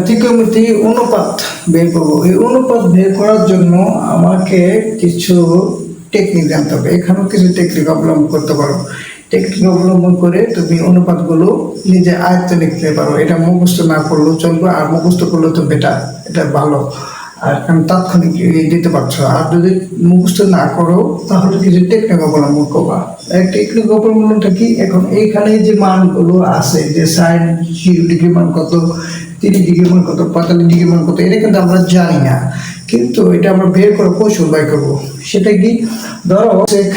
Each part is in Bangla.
ত্রিকোণমিতি অনুপাত বের করবো। এই অনুপাত বের করার জন্য আমাকে কিছু টেকনিক জানতে হবে। এখানেও কিছু টেকনিক অবলম্বন করতে পারো। টেকনিক অবলম্বন করে তুমি অনুপাতগুলো নিজে আয়ত্তে লিখতে পারো। এটা মুখস্থ না করলেও চলবে, আর মুখস্থ করলে তো বেটার, এটা ভালো। আর কারণ তাৎক্ষণিক দিতে পারছো। আর যদি মুখস্থ না করো তাহলে কিছু টেকনিক অবলম্বন করবা। এই টেকনিক অবলম্বনটা কি? এখন এইখানে যে মানগুলো আছে, যে সাইন 0 ডিগ্রি মান কত, 30 ডিগ্রি মান কত, 45 ডিগ্রি মান কত, এটা কিন্তু আমরা জানি না। কিন্তু এটা আমরা বের করে কৌশল বাই করবো। সেটা কি? ধরো সেক,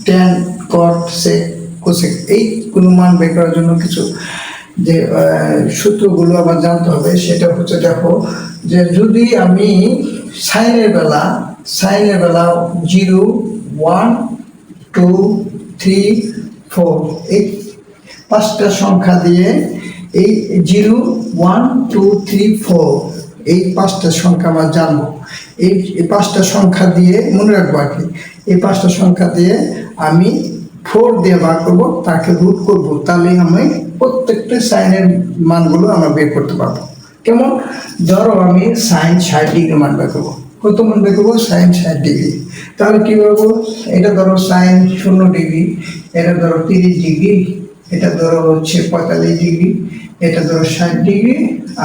ট্যান, কট, সেক, কোসেক, এই কোনো মান বের করার জন্য কিছু যে সূত্রগুলো আবার জানতে হবে। সেটা হচ্ছে, দেখো যে যদি আমি সাইনের বেলা 0, 1, 2, 3, 4 এই 5টা সংখ্যা দিয়ে, এই 0, 1, 2, 3, 4 এই 5টা সংখ্যা আমরা জানবো। এই 5টা সংখ্যা দিয়ে মনে রাখবো আর কি। এই 5টা সংখ্যা দিয়ে আমি 4 দিয়ে ভাগ করবো, তাকে রুট করবো, তাহলে আমি প্রত্যেকটা সাইনের মানগুলো আমরা বের করতে পারবো। কেমন? ধরো আমি সাইন 60 ডিগ্রি মান বের করবো। কত মান বের করবো? সাইন 60 ডিগ্রি। তাহলে কি করবো? এটা ধরো সাইন 0 ডিগ্রি, এটা ধরো 30 ডিগ্রি, এটা ধরো হচ্ছে 45 ডিগ্রি, এটা ধরো 60 ডিগ্রি,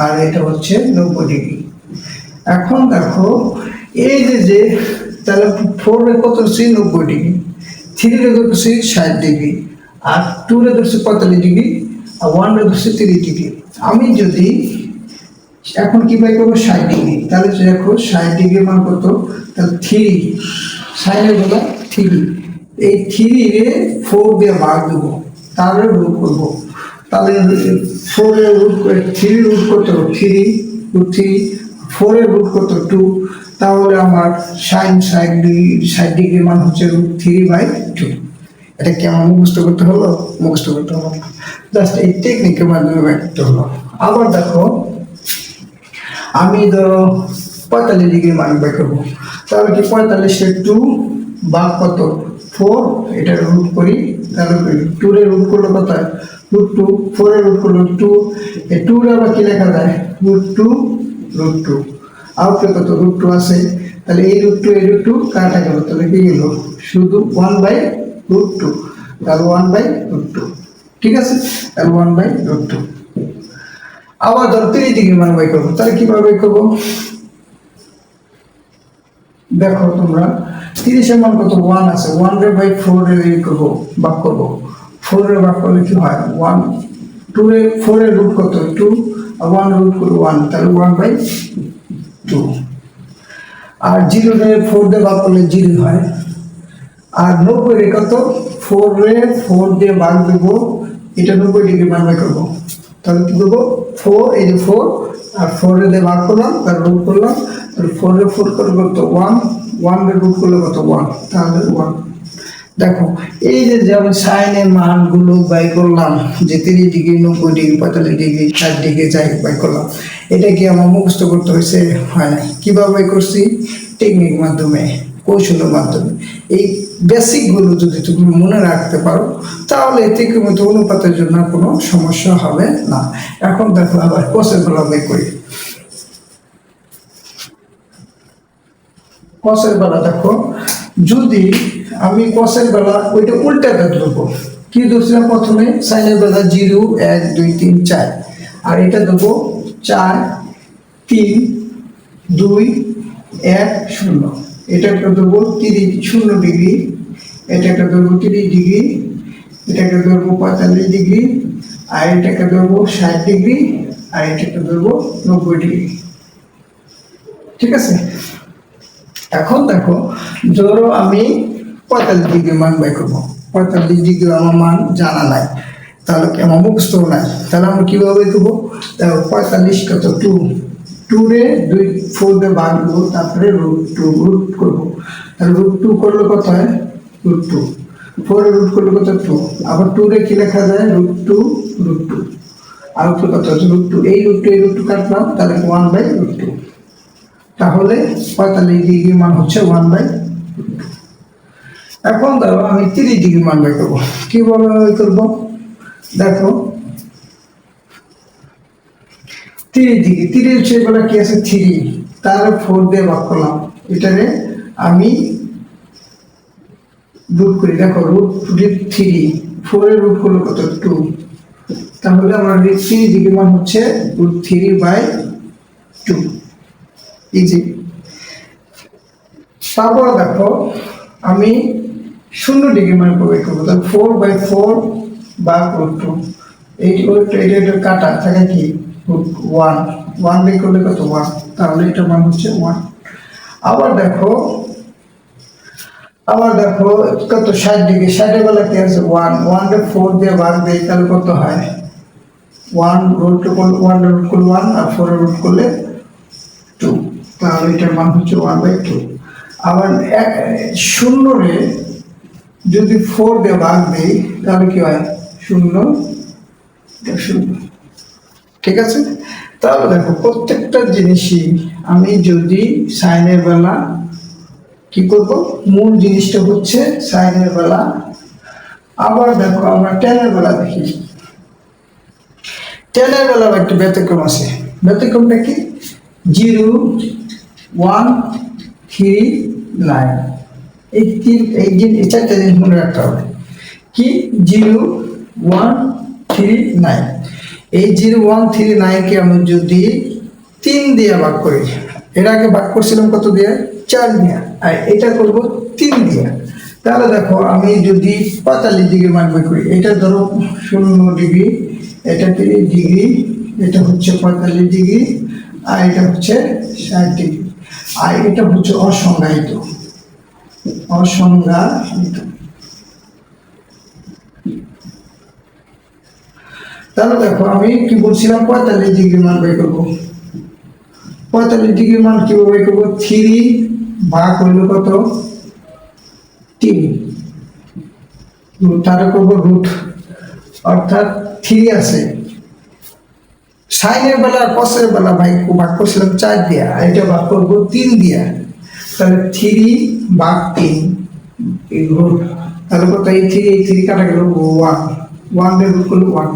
আর এটা হচ্ছে 90 ডিগ্রি। এখন দেখো এই যে তাহলে 4 এর কত হচ্ছে 90 ডিগ্রি, 3 এর কত হচ্ছে 60 ডিগ্রি, আর 2 এর হচ্ছে 45 ডিগ্রি, আর 1 এর হচ্ছে 30 ডিগ্রি। আমি যদি এখন কি বাই করবো? 60 ডিগ্রি। তাহলে দেখো 60 ডিগ্রি মান কত? তাহলে 3 সাইনের বেলা 3, এই 3 এ 4 দিয়ে ভাগ দেবো, তাহলে রুট করবো। তাহলে 4 এর রুট করে 3 রুট করতে হবে 3 রুট 3, 4 এর রুট করতে 2, তাহলে আমার সাইন 60 ডিগ্রি মান হচ্ছে √3/2। এটা কি আমার মুখস্থ করতে হলো? মুখস্থ করতে হলো না, জাস্ট এই টেকনিকের মাধ্যমে বের করতে হলো। আবার দেখো আমি ধরো 45 ডিগ্রি মান বের করবো। তাহলে কি 45-এর 2 ভাগ কত? 4, এটা রুট করি, তাহলে 2 এর রুট করলে কত হয়? √2, 4 এর রুট করলে 2, এই 2 এর আবার কি লেখা যায়? √2, আউটে কত? √2 আছে। তাহলে এই √2 এই √2 কাটা গেল, তাহলে কি গেল? শুধু 1/√2, তাহলে 1/√2। ঠিক আছে, তাহলে 1/√2। আবার ধরো 30 ডিগ্রি মান বাই করবো। তাহলে কিভাবে বাই করবো? দেখো তোমরা 30 এর মান কত? 1 আছে, 1/4 এর করবো, ভাগ করবো। 4 এর ভাগ করলে কি হয়? 1, 2 এর 4 এর রুট কত? 2, আর 1 রুট করলে 1, তাহলে 1/2। আর 0 এর 4 দিয়ে ভাগ করলে 0 হয়। আর 90 এর কত? 4 এর 4 দিয়ে ভাগ দেবো, এটা 90 ডিগ্রি মান বাই করবো। তাহলে কি করবো? 4, এই যে 4, আর 4 এর দিয়ে ভাগ করলাম, তার রুট করলাম, তাহলে 4 এর 4 করলে কত? 1, 1 এর রুট করলে কত? 1, তাহলে 1। দেখো এই যে আমি সাইনের মানগুলো বাই করলাম, যে 30 ডিগ্রি, 90 ডিগ্রি, 45 ডিগ্রি, 60 ডিগ্রি যাই বাই করলাম, এটা কি আমার মুখস্থ করতে হয়েছে? হয় নাই। কিভাবে বাই করছি? টেকনিক মাধ্যমে, কৌশলের মাধ্যমে। এই বেসিকগুলো যদি তুমি মনে রাখতে পারো, তাহলে ত্রিকোণমিতি অনুপাতের জন্য কোনো সমস্যা হবে না। এখন দেখো আবার কোসের বেলা বাই করি। কসের বেলা দেখো, যদি আমি কসের বেলা ওইটা উল্টাতে দেবো। কি ধরছিলাম প্রথমে? সাইনের বেলা 0, 1, 2, 3, 4, আর এটা দেবো 4, 3, 2, 1, 0। এটা একটা দেবো 0 ডিগ্রি, এটা একটা দেবো 30 ডিগ্রি, এটাকে ধরবো 45 ডিগ্রি, আর এটাকে ধরবো 60 ডিগ্রি, আর এটাকে ধরবো 90 ডিগ্রি। ঠিক আছে। এখন দেখো ধরো আমি 45 ডিগ্রি মান বাই করবো। 45 ডিগ্রি আমার মান জানা নাই, তাহলে কি আমার মুখস্থ নাই, তাহলে আমরা কিভাবে করবো? দেখো 45 কত? 2 রে 2, 4 দিয়ে ভাগ দেবো, তারপরে √2 রুট করবো। তাহলে √2 করলে কত হয়? √2, 4 এর রুট করলে কত? 2, আবার 2 রে কি লেখা যায়? √2, আর কত হচ্ছে? √2, এই √2 এই √2 কাটলাম, তাহলে 1/√2। তাহলে 45 ডিগ্রি মান হচ্ছে 1/√2। এখন ধরো আমি 30 ডিগ্রি মান বাই করবো। কিভাবে বাই করবো? দেখো 30 ডিগ্রি, 30 সেগুলো কি আছে 3, তার 4 দিয়ে ভাগ করলাম, এটারে আমি রুট করি, দেখো রুট 3, 4 এর রুট করলে কত 2, তাহলে আমার 3 ডিগ্রি মান হচ্ছে √3/2, ইজি। তারপর দেখো আমি 0 ডিগ্রি মান প্রয়োগ করবো, তাহলে 4/4 বা √2, এটা কাটা থাকে কি 1 দিয়ে করলে কত 1, তাহলে এটা মান হচ্ছে 1। আবার দেখো কত 60 ডিগ্রি, 60 বেলা কি আছে 1 রে 4 দিয়ে ভাগ দেই, তাহলে কত হয় 1 রুট করলে 1 আর 4 এর রুট করলে 2, তাহলে এটার মান হচ্ছে 1/2। আবার 0 রে যদি 4 দিয়ে ভাগ দেই তাহলে কি হয় 0, ঠিক আছে। তাহলে দেখো প্রত্যেকটা জিনিসই আমি যদি সাইনের বেলা কি করব, মূল জিনিসটা হচ্ছে সাইনের বেলা। আবার দেখো আমরা টেনের বেলা দেখি, টেনের বেলা একটা ব্যতিক্রম আছে, ব্যতিক্রমটা কি 0, 1, 3, 9, এই চারটা জিনিস মনে রাখতে হবে। কি 0, 1, 3, 9, এই 0, 1, 3, 9 কে আমি যদি 3 দিয়ে ভাগ করি, এর আগে ভাগ করছিলাম কত দিয়ে 4 দিয়ে, আর এটা করব 3 দিয়ে, তাহলে দেখো আমি যদি 45 ডিগ্রি মান বের করি, এটা ধরো 0 ডিগ্রি, এটা 30 ডিগ্রি, এটা হচ্ছে 45 ডিগ্রি, আর এটা হচ্ছে 60 ডিগ্রি, আর এটা হচ্ছে অসংজ্ঞায়িত। তাহলে দেখো আমি কি বলছিলাম 45 ডিগ্রি মান বের করবো, 45 ডিগ্রি মান কিভাবে বের করবো, 3 ভাগ হইল কত 3, তারে করবো রুট, অর্থাৎ 3 আছে, সাইনের বেলা কসের বেলা ভাগ করছিলাম 4 দিয়া, আর এটা ভাগ করবো 3 দিয়া, তাহলে 3 ভাগ 3 রুট, তাহলে কত এই 3 কাটা গেল 1 দিয়ে রুট করলে 1,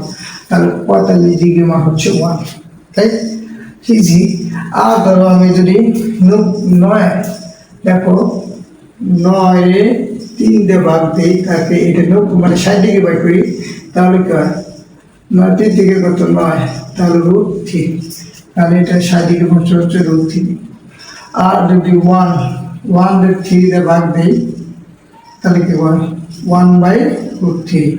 তাহলে 45 ডিগ্রি মান হচ্ছে 1, তাই ইজি। আর ধরো আমি যদি 9, দেখো 9 এ 3 দিয়ে ভাগ দিই, তাকে এটা 90 মানে 60 ডিগ্রি বাই করি, তাহলে কি হয় 9 3 থেকে কত 9, তাহলে √3, তাহলে এটা 60 ডিগ্রি হচ্ছে √3। আর যদি 1 দিয়ে 3 দিয়ে ভাগ দিই, তাহলে কি হয় 1/√3,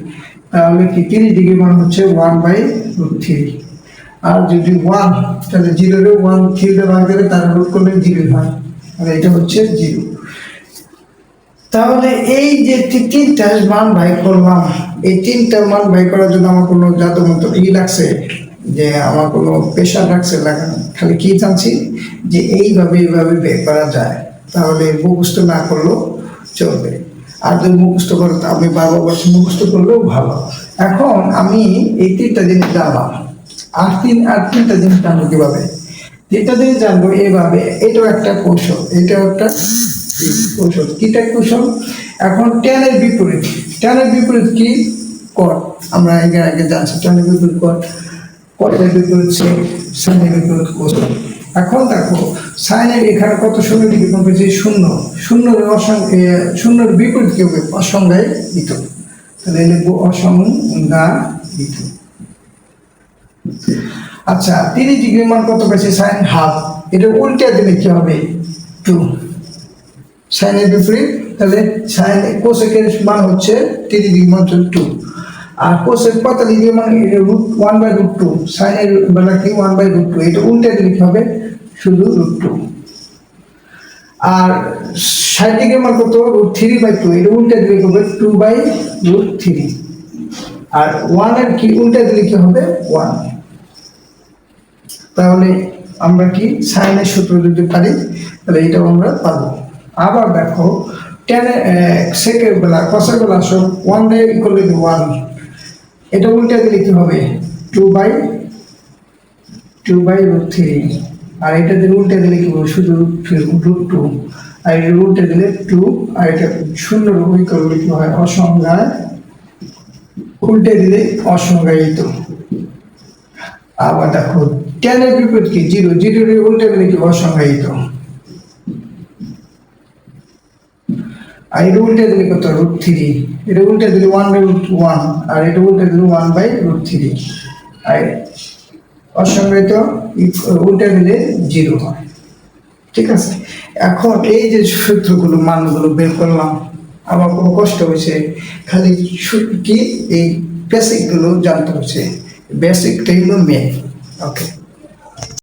তাহলে কি 30 ডিগ্রি মান হচ্ছে 1/√3। আর যদি 1, তাহলে 0 রে 1 3 দিয়ে ভাগ দিলে তার রুট করলে 0 হয়, আর এটা হচ্ছে 0। তাহলে এই যে তিনটা মান বাই করলাম, এই তিনটা মান বাই করার জন্য আমার কোনো জাদু মতো লাগছে, যে আমার কোনো প্রেশার লাগছে লাগানো, খালি কি জানছি যে এইভাবে বের করা যায়, তাহলে মুখস্থ না করলেও চলবে। আর যদি মুখস্থ করতে আমি 12 বছর মুখস্থ করলেও ভালো। এখন আমি এই তিনটা জিনিস জানলাম, আর তিনটা জিনিস জানবো কিভাবে, তিনটা জিনিস জানবো এইভাবে, এটাও একটা কৌশল, এটাও একটা কৌশল। কিটা কৌশল, এখন টেনের বিপরীত কি কট, আমরা আগে জানছি টেনের বিপরীত কটের বিপরীত সাইনের বিপরীত কৌশল। এখন দেখো সাইনের এখানে কত 0 ডিগ্রি কোণ পেয়েছে 0 বিপরীত কি হবে অসংজ্ঞায়িত, তাহলে লিখবো অসংজ্ঞায়িত। আচ্ছা 30 ডিগ্রি মান কত পেয়েছে সাইন হাফ, এটা উল্টে দিলে কি হবে 2, সাইনের বিপরীত, তাহলে সাইন কোসেকের মান হচ্ছে 30 ডিগ্রি মান 2, আর কোসেক 45 ডিগ্রি মান √1/√2, সাইনের বেলা কি 1/√2, এটা উল্টে দিলে কি হবে শুধু √2। আর 60 ডিগ্রি মান কত √3/2, এটা উল্টে দিলে কি হবে 2/√3, আর 1 এর কি উল্টে দিলে কি হবে 1। তাহলে আমরা কি সাইনের সূত্র যদি পারি তাহলে এটাও আমরা পাবো। আবার দেখো সেকের বেলা কসের বেলা সব 1 দিয়ে ইকুয়াল টু 1, এটা উল্টে দিলে কি হবে 2/√3, আর এটা দিলে উল্টে দিলে কি হবে শুধু √2, আর এটা উল্টে দিলে 2, আর এটা 0 ইকুয়াল কি হয় অসংজ্ঞায়, উল্টে দিলে অসংজ্ঞায়িত। আবার দেখো টেনের বিপরীত কি? জিরো। জিরোর উল্টা দিলে কি? অসংজ্ঞায়িত। আর এটা উল্টা দিলে কত? √3। এটা উল্টা দিলে 1/√1, আর এটা উল্টা দিলে 1/√3। আর অসংজ্ঞায়িত উল্টা দিলে জিরো হয়। ঠিক আছে, এখন এই যে সূত্রগুলো মানগুলো বের করলাম, আমার কোনো কষ্ট হয়েছে? খালি কি এই বেসিক গুলো জানতে হচ্ছে, বেসিকটাই হলো মেন। ওকে।